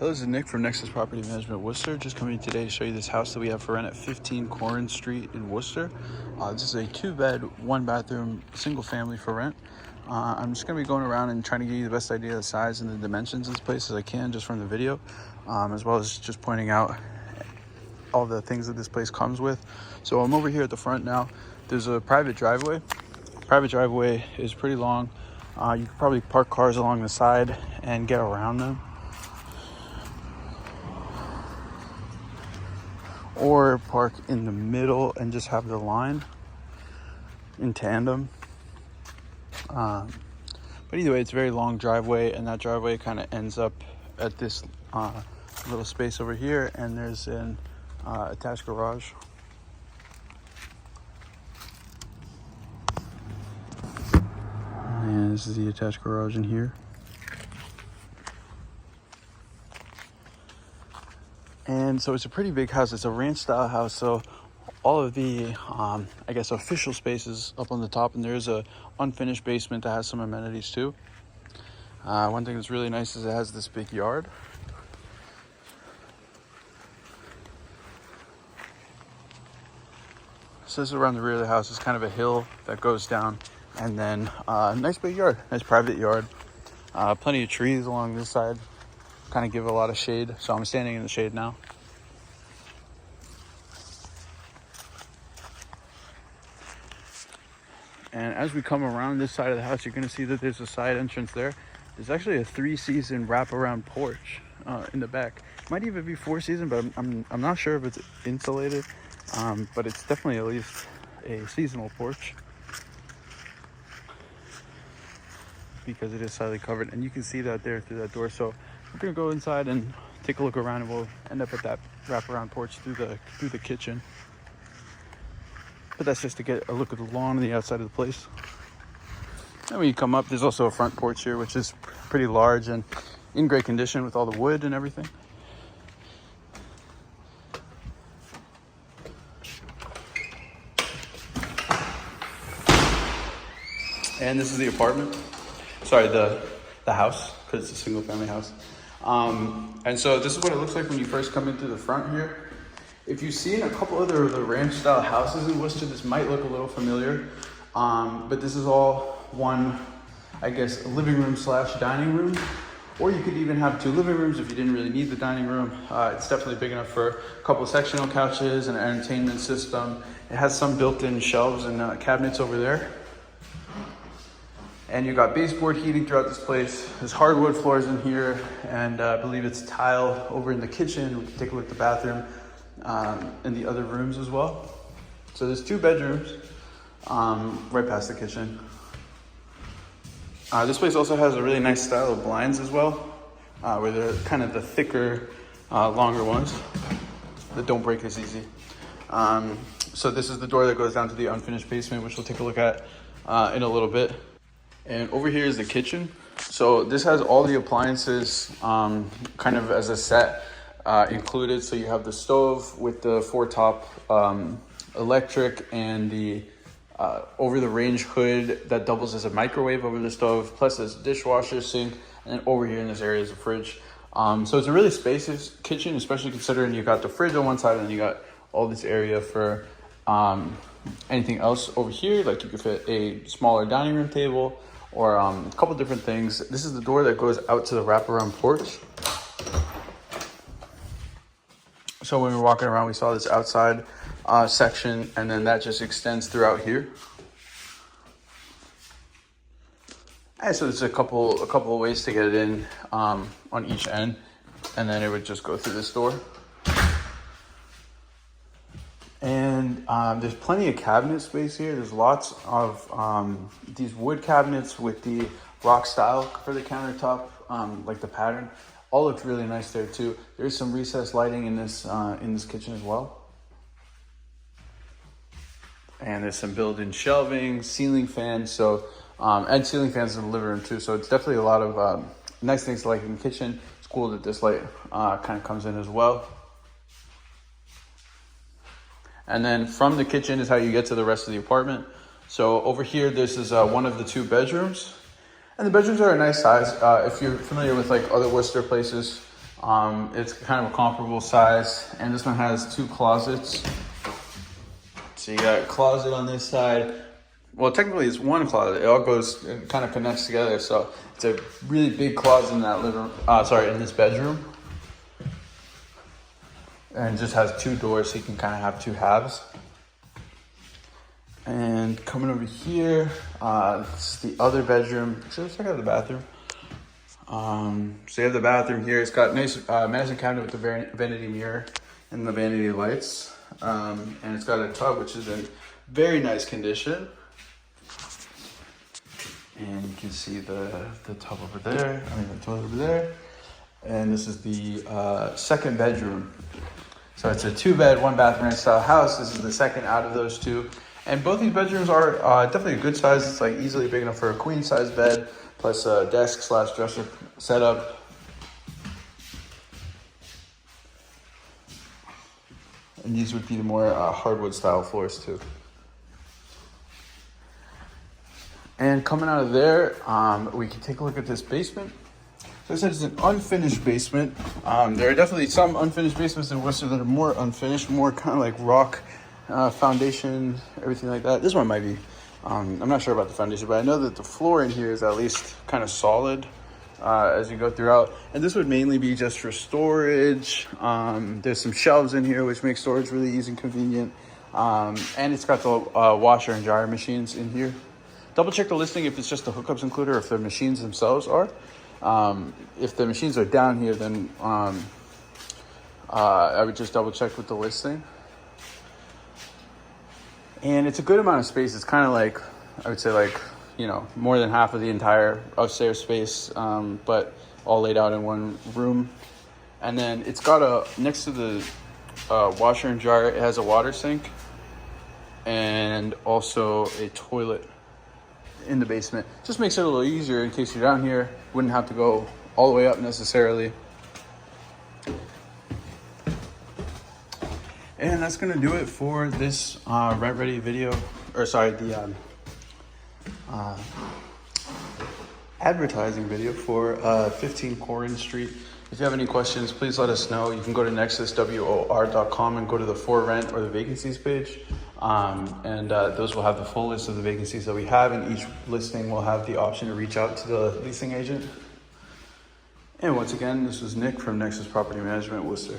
Hello, this is Nick from Nexus Property Management, Worcester. Just coming today to show you this house that we have for rent at 15 Corrine Street in Worcester. This is a 2-bed, 1-bathroom, single family for rent. I'm just going to be going around and trying to give you the best idea of the size and the dimensions of this place as I can just from the video, as well as just pointing out all the things that this place comes with. So I'm over here at the front now. There's a private driveway. Private driveway is pretty long. You could probably park cars along the side and get around them, or park in the middle and just have the line in tandem. But either way, it's a very long driveway, and that driveway kind of ends up at this little space over here, and there's an attached garage. And this is the attached garage in here. And so it's a pretty big house. It's a ranch style house. So all of the, I guess, official spaces up on the top, and there's a unfinished basement that has some amenities too. One thing that's really nice is it has this big yard. So this is around the rear of the house. It's kind of a hill that goes down, and then nice big yard, nice private yard. Plenty of trees along this side, kind of give a lot of shade. So I'm standing in the shade now. And as we come around this side of the house, you're going to see that there's a side entrance there. There's actually a 3-season wraparound porch in the back. Might even be 4-season, but I'm not sure if it's insulated. But it's definitely at least a seasonal porch, because it is slightly covered, and you can see that there through that door. So we're gonna go inside and take a look around, and we'll end up at that wraparound porch through the kitchen. But that's just to get a look at the lawn on the outside of the place. And when you come up, there's also a front porch here, which is pretty large and in great condition with all the wood and everything. And this is the apartment. Sorry, the house, because it's a single family house. And so this is what it looks like when you first come in through the front here. If you've seen a couple other of the ranch style houses in Worcester, this might look a little familiar. But this is all one, I guess, living room / dining room. Or you could even have 2 living rooms if you didn't really need the dining room. It's definitely big enough for a couple of sectional couches and an entertainment system. It has some built-in shelves and cabinets over there. And you got baseboard heating throughout this place. There's hardwood floors in here, and I believe it's tile over in the kitchen. We can take a look at the bathroom and the other rooms as well. So there's 2 bedrooms right past the kitchen. This place also has a really nice style of blinds as well, where they're kind of the thicker, longer ones that don't break as easy. So this is the door that goes down to the unfinished basement, which we'll take a look at in a little bit. And over here is the kitchen. So this has all the appliances kind of as a set included. So you have the stove with the 4-top electric, and the over the range hood that doubles as a microwave over the stove, plus there's a dishwasher, sink, and then over here in this area is a fridge. So it's a really spacious kitchen, especially considering you got the fridge on one side and you got all this area for anything else over here. Like you could fit a smaller dining room table, or a couple different things. This is the door that goes out to the wraparound porch. So when we were walking around, we saw this outside section, and then that just extends throughout here. And so there's a couple of ways to get it in on each end, and then it would just go through this door. And there's plenty of cabinet space here. There's lots of these wood cabinets with the rock style for the countertop, like the pattern. All look really nice there too. There's some recessed lighting in this kitchen as well. And there's some built-in shelving, ceiling fans, so and ceiling fans in the living room too. So it's definitely a lot of nice things to like in the kitchen. It's cool that this light kind of comes in as well. And then from the kitchen is how you get to the rest of the apartment. So over here, this is one of the 2 bedrooms. And the bedrooms are a nice size. If you're familiar with like other Worcester places, It's kind of a comparable size, and this one has 2 closets. So you got a closet on this side. Well, technically it's 1 closet. It all goes, it kind of connects together. So it's a really big closet in that in this bedroom. And it just has 2 doors, so you can kind of have 2 halves. And coming over here, this is the other bedroom. Actually, let's check out the bathroom. So you have the bathroom here. It's got nice medicine cabinet with the vanity mirror and the vanity lights. And it's got a tub, which is in very nice condition. And you can see the tub over there, the toilet over there. And this is the second bedroom. So it's a 2-bed, 1-bath ranch style house. This is the second out of those 2. And both these bedrooms are definitely a good size. It's like easily big enough for a queen size bed, plus a desk / dresser setup. And these would be the more hardwood style floors too. And coming out of there, we can take a look at this basement. So I said it's an unfinished basement. There are definitely some unfinished basements in Worcester that are more unfinished, more kind of like rock foundation, everything like that. This one might be. I'm not sure about the foundation, but I know that the floor in here is at least kind of solid as you go throughout. And this would mainly be just for storage. There's some shelves in here, which makes storage really easy and convenient. And it's got the washer and dryer machines in here. Double check the listing if it's just the hookups included or if the machines themselves are. If the machines are down here, then I would just double check with the listing. And it's a good amount of space. It's kind of like, I would say like, more than half of the entire upstairs space, but all laid out in one room. And then it's got next to the washer and dryer, it has a water sink and also a toilet in the basement. Just makes it a little easier in case you're down here. Wouldn't have to go all the way up necessarily. And that's gonna do it for this rent ready video, or sorry, the advertising video for 15 Corrine Street. If you have any questions, please let us know. You can go to Nexus, WOR.com, and go to the for rent or the vacancies page. Those will have the full list of the vacancies that we have, and each listing will have the option to reach out to the leasing agent. And once again, this was Nick from Nexus Property Management, Worcester.